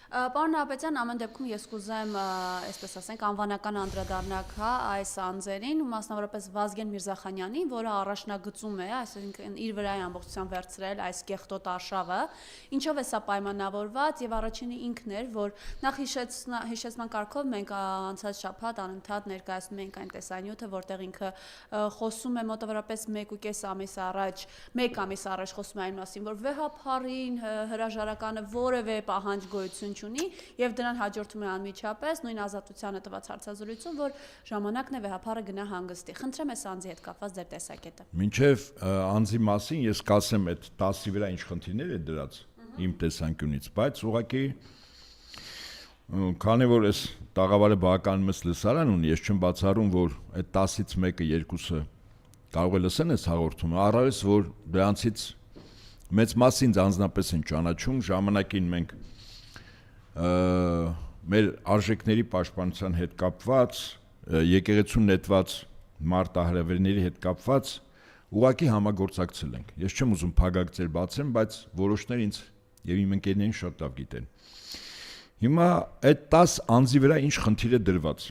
Պարոն Նահապետյան, ամեն դեպքում ես կուզեմ, այսպես ասենք, անվանական անդրադառնանք այս անձերին, մասնավորապես Վազգեն Միրզախանյանին, որը առաջնագծում է, այսինքն իր վրա է ամբողջությամբ վերցրել այս կեղտոտ արշավը, ինչով է սա պայմանավորված, եւ առաջինը ինքն էր, որ նախ հիշեցման կարգով մենք անցած շաբաթ անընդհատ ներկայացնում էինք այն տեսանյութը, որտեղ ինքը խոսում է մոտավորապես 1.5 ամիս առաջ, 1 ամիս առաջ խոսում է այն մասին, որ վեհափառին հրաժարականը որևէ պահանջ գոյություն չունի եւ դրան հաջորդում է անմիջապես նույն Ազատությանը տված հարցազրույցում, որ ժամանակն է վեհափառը գնա հանգստի։ Խնդրեմ այս անձի հետ կապված ձեր տեսակետը։ Մինչև անձի մասին ես կասեմ այդ 10-ի վրա ինչ խնդիրներ է դրած իմ տեսանկյունից, բայց ուղղակի քանի որ այս տաղավարը բավական մեծ լսարան ունի, ես չեմ բացառում, որ այդ 10-ից մեկը, երկուսը կարող է լսեն այս հաղորդումը, առավելս որ դրանցից մեծ մասին անձնապես են ճանաչում, ժամանակին մենք մեր արժեքների պաշտպանության հետ կապված, եկեղեցու նետված մարտահրավերների հետ կապված ուղղակի համագործակցել ենք։ Ես չեմ ուզում փակագծեր բացեմ, բայց որոշներ ինձ եւ իմ ընկերներին շատ լավ գիտեն։ Հիմա այդ 10 անձի վրա ինչ խնդիր է դրված։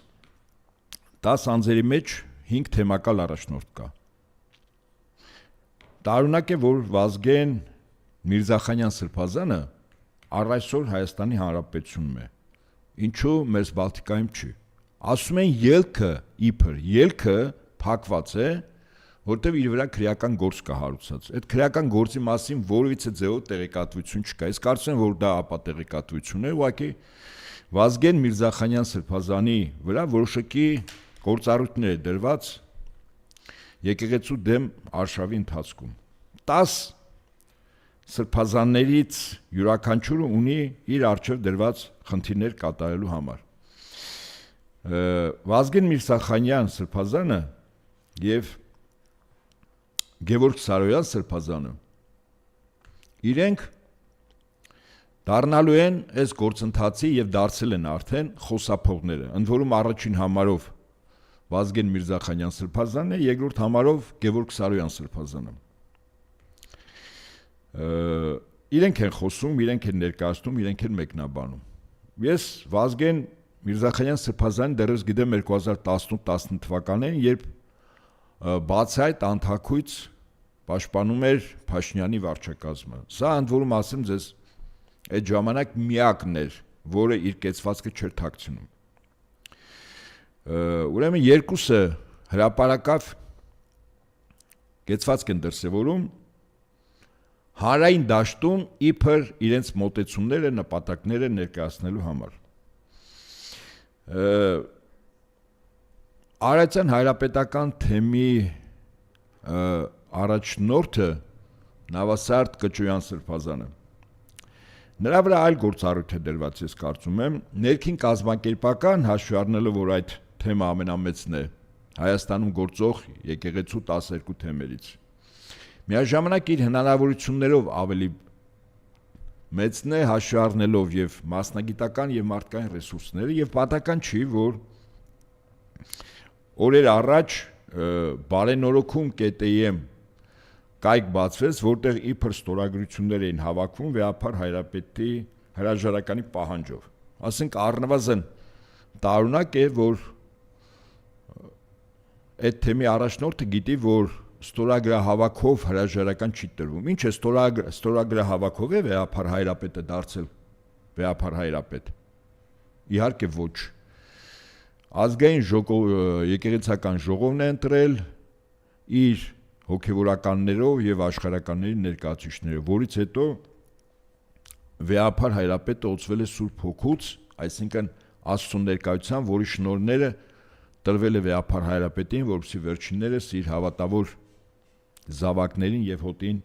10 անձերի մեջ 5 թեմակալ առաջնորդ կա։ Տարօրինակ է, որ Վազգեն Միրզախանյան Սրբազանը առայսօր Հայաստանի Հանրապետությունում է։ Ինչու մեզ Բալտիկայում չի։ Ասում են ելքը իբր, ելքը փակված է, որտեղ իր վրա քրեական գործ կա հարուցած։ Այդ քրեական գործի մասին որևիցե ձևով տեղեկատվություն չկա։ Ես կարծում եմ, որ դա ապատեղեկատվություն է, ուղղակի Վազգեն Միրզախանյան Սրբազանի վրա որոշակի գործառույթներ դրված եկեղեցու դեմ արշավի ընթացքում։ 10 սրբազաններից յուրաքանչյուրը ունի իր առջև դրված խնդիրներ կատարելու համար։ Վազգեն Միրզախանյան Սրբազանը եւ Գևորգ Սարոյան Սրբազանը իրենք դառնալու են այս գործընթացի եւ դարձել են արդեն խոսափողները։ Ընդ որում առաջին համարով Վազգեն Միրզախանյան Սրբազանն է, երկրորդ համարով Գևորգ Սարոյան Սրբազանը։ Իրենք են խոսում, իրենք են ներկայացնում, իրենք են մեկնաբանում։ Ես Վազգեն Միրզախանյան Սրբազանին դեռևս գիտեմ 2018-19 թվականներին, երբ բացայտ անթաքույց պաշտպանում էր Փաշինյանի վարչակազմը։ Սա ընդ որում ասեմ ձեզ, այդ ժամանակ միակն էր, որը իր կեցվածքը չէր թաքցնում։ Ուրեմն երկուսը հրապարակավ կեցվածք են դրսևորում հանրային դաշտում իբր իրենց մոտեցումները, նպատակները ներկայացնելու համար։ Արարատյան հայրապետական թեմի առաջնորդը Նավասարդ Կճոյան Սրբազանը։ Նրա վրա այլ գործառույթ է դրված, ես կարծում եմ, ներքին կազմակերպական հաշվի առնելով, որ այդ թեմը ամենամեծն է Հայաստանում գործող եկեղեցու 12 թեմերից։ Միաժամանակ իր հնարավորություններով ավելի մեծն է հաշվի առնելով եւ մասնագիտական եւ մարդկային ռեսուրսները եւ պատահական չի, որ օրեր առաջ բարենորոգում ԿՏԻ-ում կայք բացվեց, որտեղ իբր ստորագրություններ էին հավաքվում վեհափառ հայրապետի հրաժարականի պահանջով։ Ասենք առնվազն տարօրինակ է, որ այդ թեմի առաջնորդը գիտի, որ ստորագրահավաքով հրաժարական չի տրվում։ Ինչ է ստորագրահավաքով է վեհափառ հայրապետը դարձել վեհափառ հայրապետ։ Իհարկե ոչ։ Ազգային եկեղեցական ժողովն է ընտրել իր հոգևորականներով եւ աշխարհականների ներկայացուցիչներով, որից հետո վեհափառ հայրապետը օծվել է Սուրբ Հոգուց, այսինքն Աստծո ներկայության, որի շնորհները տրվել է վեհափառ հայրապետին, որպեսզի վերջիններս իր հավատավոր զավակներին եւ հոտին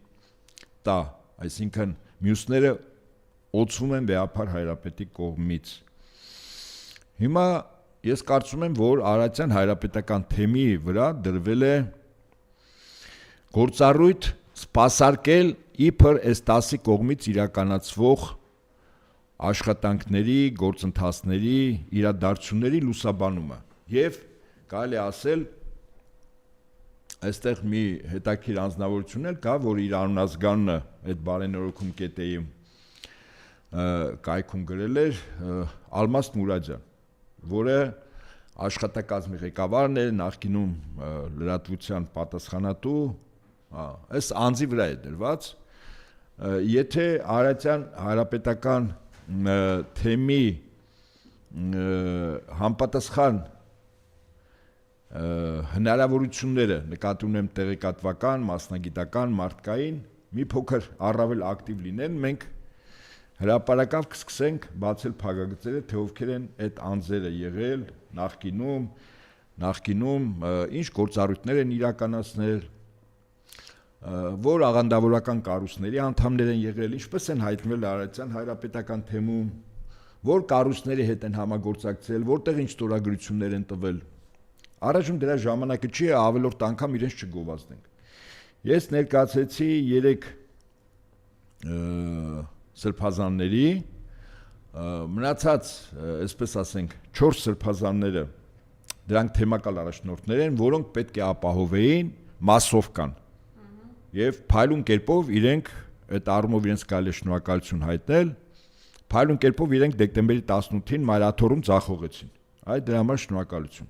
տա, այսինքն մյուսները օծվում են վեհափառ հայրապետի կողմից։ Հիմա ես կարծում եմ, որ Արարատյան հայրապետական թեմի վրա դրվել է գործառույթ սպասարկել իբր այս 10-ի կողմից իրականացվող աշխատանքների, գործընթացների, իրադարձությունների լուսաբանումը եւ կարելի ասել այստեղ մի հետաքրքիր անձնավորություն էլ կա, որ իր անունազգանը այդ բարենորոգում ԿՏԻ-ում կայքում գրել էր Ալմաս Մուրադյան, որը աշխատակազմի ղեկավարն էր, նախկինում լրատվության պատասխանատու, այս անձի վրա է դրված, եթե Արարատյան հանրապետական թեմի համապատասխան հնարավորությունները նկատի ունեմ տեղեկատվական, մասնագիտական, մարդկային մի փոքր առավել ակտիվ լինեն, մենք հրապարակավ կսկսենք բացել փակագծերը, թե ովքեր են այդ անձերը եղել նախկինում ինչ գործառույթներ են իրականացնել, որ աղանդավորական կառույցների անդամներ են եղել, ինչպես են հայտնվել Արարատյան հանրապետական թեմում, որ կառույցների հետ են համագործակցել, որտեղ ինչ ստորագրություններ են տվել։ Առաջում դրա ժամանակը չի, ավելորդ անգամ իրենց չգովազդենք։ Ես ներկայացրեցի 3 սրբազանների, մնացած, այսպես ասենք, 4 սրբազանները դրանք թեմակալ առաջնորդներ են, որոնք պետք է ապահովեին մասսովկան։ Եվ փայլուն կերպով իրենք այդ առումով իրենց կարելի է շնորհակալություն հայտնել, փայլուն կերպով իրենք դեկտեմբերի 18-ին Մայրաթորում ձախողեցին։ Այդ դրա համար շնորհակալություն։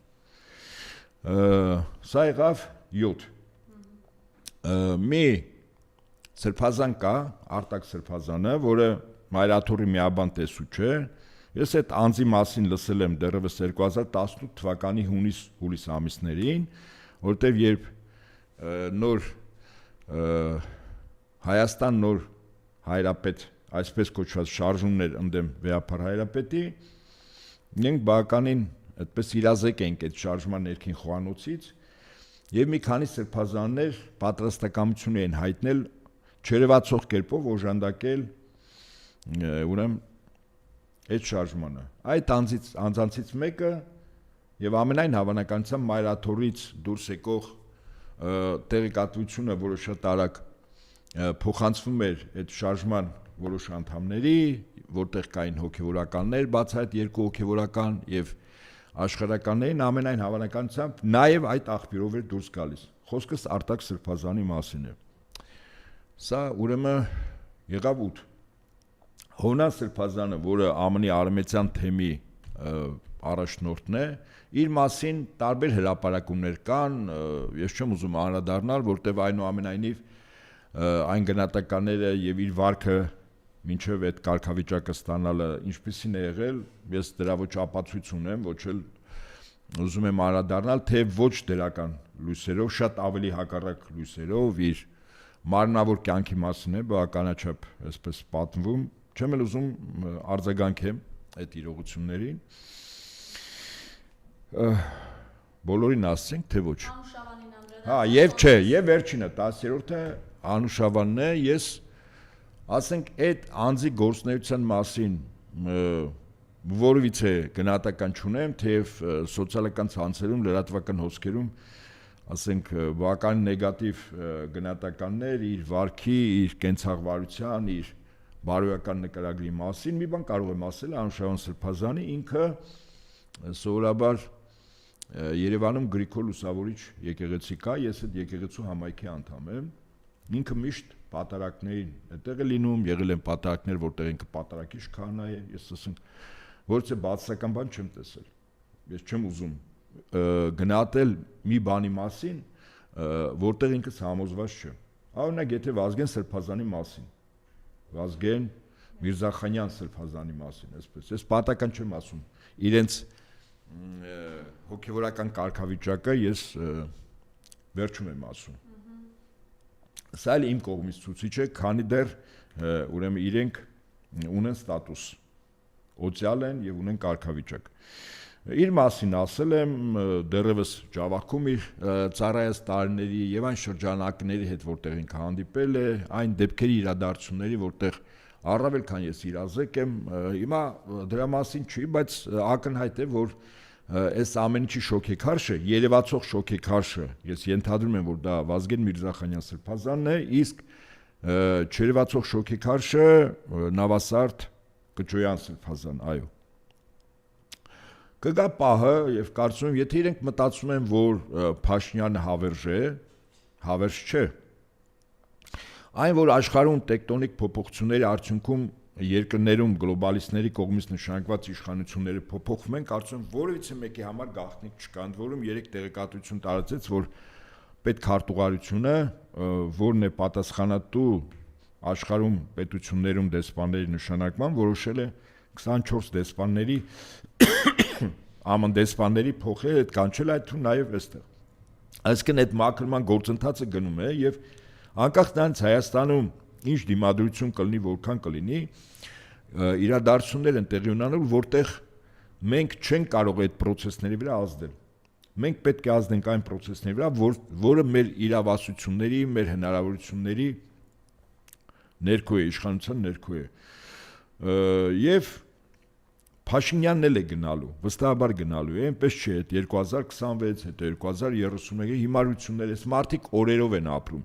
Սա եղավ 7։ Մի սրբազան կա, Արտակ սրբազանը, որը Մայրաթորի միաբան տեսու չէ։ Ես այդ անձի մասին լսել եմ դեռևս 2018 թվականի հունիս ամիսներին, որտեղ երբ նոր Հայաստան նոր հայրապետ, այսպես կոչված շարժումներ ընդդեմ Վեհապար հայրապետի, մենք բավականին այդպես իրազեկ ենք այդ շարժման ներքին խոհանոցից, եւ մի քանի սրբազաններ պատրաստակամություն են հայտնել չերևացող կերպով օժանդակել ուրեմն այդ շարժմանը։ Այդ անձանցից մեկը եւ ամենայն հավանականությամբ Մայրաթորից դուրս եկող տեղեկատվությունը, որը շատ արագ փոխանցվում էր այդ շարժման որոշ անդամների, որտեղ կային հոգեվորականներ, բաց այդ 2 հոգեվորական եւ աշխարհականներին ամենայն հավանականությամբ նաեւ այդ աղբյուրով էր դուրս գալիս։ Խոսքս Արտակ սրբազանի մասին է։ Սա ուրեմն եղավ 8։ Հովնան սրբազանը, որը ԱՄՆ-ի արմենիական թեմի առաջնորդն է, իր մասին տարբեր հրապարակումներ կան, ես չեմ ուզում անդրադառնալ, որտեղ այնուամենայնիվ այն գնահատականները եւ իր վարքը մինչև այդ կարգավիճակը ստանալը ինչպեսին է եղել, ես դրա ոչ ապացույց ունեմ, ոչ էլ ուզում եմ անդրադառնալ, թե ոչ դրական լույսերով, շատ ավելի հակառակ լույսերով իր մարմնավոր կյանքի մասին է բավականաչափ այսպես պատմվում, չեմ էլ ուզում արձագանքեմ այդ իրողություններին։ Բոլորին ասենք, թե ոչ։ Եվ չէ, եւ վերջինը 10-րդը Անուշավանն է, ես ասենք այդ անձի գործունեության մասին որևիցե գնահատական չունեմ, թեև սոցիալական ցանցերում, լրատվական հոսքերում ասենք բավական նեգատիվ գնահատականներ իր վարքի, իր կենցաղվարության, իր բարոյական նկարագրի մասին, մի բան կարող եմ ասել Անուշավան սրբազանի, ինքը սովորաբար Երևանում Գրիգոր Լուսավորիչ եկեղեցի կա, ես այդ եկեղեցու համայնքի անդամ եմ, ինքը միշտ պատարակներին այդտեղ է լինում, եղել են պատարակներ, որտեղ ինքը պատարակիչ քահանա է, ես ասեմ, որից է բացասական բան չեմ տեսել։ Ես չեմ ուզում գնահատել մի բանի մասին, որտեղ ինքս համոզված չեմ։ Օրինակ, եթե Վազգեն սրբազանի մասին, Վազգեն Միրզախանյան սրբազանի մասին, այսպես, ես պատական չեմ ասում, իրենց հոգևորական կարգավիճակը ես վերջում եմ ասում։ Սա էլ իմ կողմից ցույց է, քանի դեռ ուրեմն իրենք ունեն ստատուս, օցիալ են եւ ունեն կարգավիճակ։ Իր մասին ասել եմ դեռևս Ջավախքում իր ծառայած տարիների եւ այն շրջանակների հետ, որտեղ ինքը հանդիպել է, այն դեպքերի իրադարձությունների, որտեղ առավել քան ես իրազեկ եմ, հիմա դրա մասին չի, բայց ակնհայտ է, որ այս ամեն ինչի շոկեքարշը, երևացող շոկեքարշը, ես ենթադրում եմ, որ դա Վազգեն Միրզախանյան սրբազանն է, իսկ չերևացող շոկեքարշը Նավասարդ Կճոյան սրբազան, այո։ Կգա պահը եւ կարծում եմ, եթե իրենք մտածում են, որ Փաշինյանը հավերժ է, հավերժ չէ։ Այն, որ աշխարհում տեկտոնիկ փոփոխությունների արդյունքում երկրներում գլոբալիստների կողմից նշանակված իշխանությունները փոփոխվում են, կարծում եմ որևիցե մեկի համար գաղտնիք չկա, ընդ որում 3 տեղեկատվություն տարածեց, որ պետքարտուղարությունը, որն է պատասխանատու աշխարհում պետություններում դեսպանների նշանակման, որոշել է 24 դեսպանների ԱՄՆ դեսպանների փոխել այդ կանչել այդ թվում նաև այստեղ։ Այսինքն այդ մաքրման գործընթացը գնում է եւ անկախ նրանից Հայաստանում ինչ դիմադրություն կլինի, որքան կլինի, իրադարձություններ են տեղի ունենալու, որտեղ մենք չենք կարող այդ process-ների վրա ազդել։ Մենք պետք է ազդենք այն process-ների վրա, որը մեր իրավասությունների, մեր հնարավորությունների ներքո է, իշխանության ներքո է։ Եվ Փաշինյանն էլ է գնալու, վստահաբար գնալու է, այնպես չէ, այդ 2026, հետո 2031-ի հիմարություններ, այս մարդիկ օրերով են ապրում։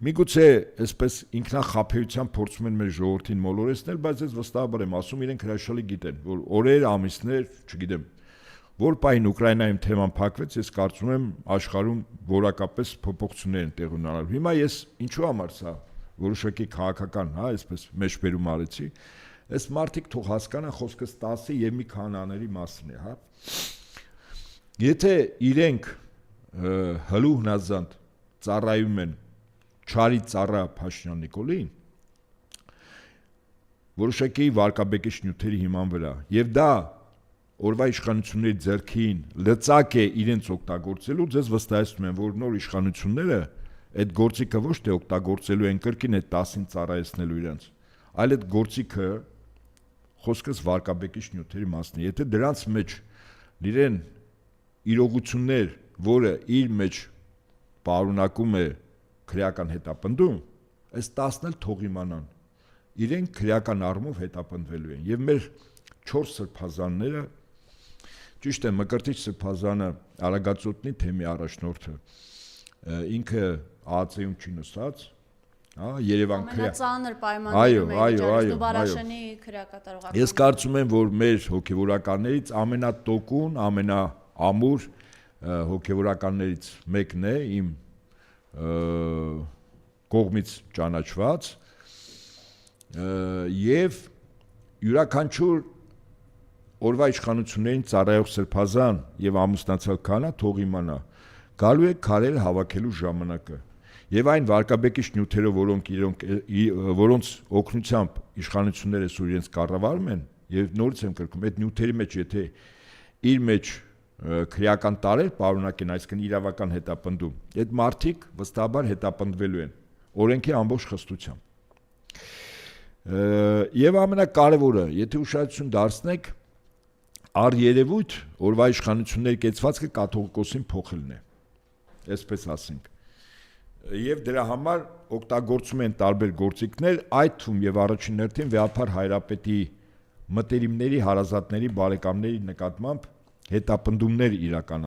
Միգուցե այսպես ինքնախաբեությամբ փորձում են մեր ժողովրդին մոլորեցնել, բայց ես վստահաբար եմ ասում, իրենք հրաշալի գիտեն, որ օրեր, ամիսներ, չգիտեմ, որ պահին Ուկրաինայում թեման փակվեց, ես կարծում եմ աշխարհում որակապես փոփոխություններ են տեղ ունենալու։ Հիմա ես ինչու համար սա որոշակի քաղաքական, հա, այսպես մեջբերում արեցի, այս մարդիկ թող հասկանան խոսքս 10 եւ մի քանաների մասին է, հա։ Եթե իրենք հլու հնազանդ ծառայում են Չարի ծառա Փաշինյան Նիկոլին, որոշակի վարկաբեկիչ նյութերի հիման վրա, եւ դա օրվա իշխանությունների ձեռքին լծակ է իրենց օգտագործելու, ձեզ վստահեցնում եմ, որ նոր իշխանությունները այդ գործիքը ոչ թե օգտագործելու են կրկին այդ 10-ին ծառայեցնելու իրենց, այլ այդ գործիքը խոսքս վարկաբեկիչ նյութերի մասն է։ Եթե դրանց մեջ իրեն իրողություններ, որը իր մեջ պարունակում է քրեական հետապնդում, այս 10-ն էլ թող իմանան։ Իրենք քրեական առումով հետապնդվելու են։ Եվ մեր 4 սրբազանները, ճիշտ է, Մկրտիչ սրբազանը Արագածոտնի թեմի առաջնորդը, ինքը ԱԱՑ-ում չի նստած, հա, Երևան ամենածանր պայմաններում է Բարաշենի քրեակատարողական։ Ես կարծում եմ, որ մեր հոգևորականներից ամենատոկուն, ամենաամուր հոգևորականներից մեկն է, իմ կողմից ճանաչված եւ յուրաքանչյուր օրվա իշխանություններին ծառայող սրբազան եւ ամուսնացած քահանա թող իմանա գալու է քարեր հավաքելու ժամանակը եւ այն վարկաբեկիչ նյութերով որոնց օգնությամբ իշխանությունները սուր իրենց կառավարում են եւ նորից եմ կրկնում այդ նյութերի մեջ եթե իր մեջ քրեական տարեր պարունակեն, այսինքն իրավական հետապնդում, այդ մարդիկ վստահաբար հետապնդվելու են օրենքի ամբողջ խստությամբ։ Եվ ամենակարևորը, եթե ուշադրություն դարձնեք, առերևույթ օրվա իշխանությունների կեցվածքը կաթողիկոսին փոխելն է, այսպես ասենք։ Եվ դրա համար օգտագործում են տարբեր գործիքներ, այդ թվում եւ առաջին հերթին Վեհափար Հայրապետի մտերիմների, հարազատների, բարեկամների նկատմամբ հետապնդումներ իրականացնել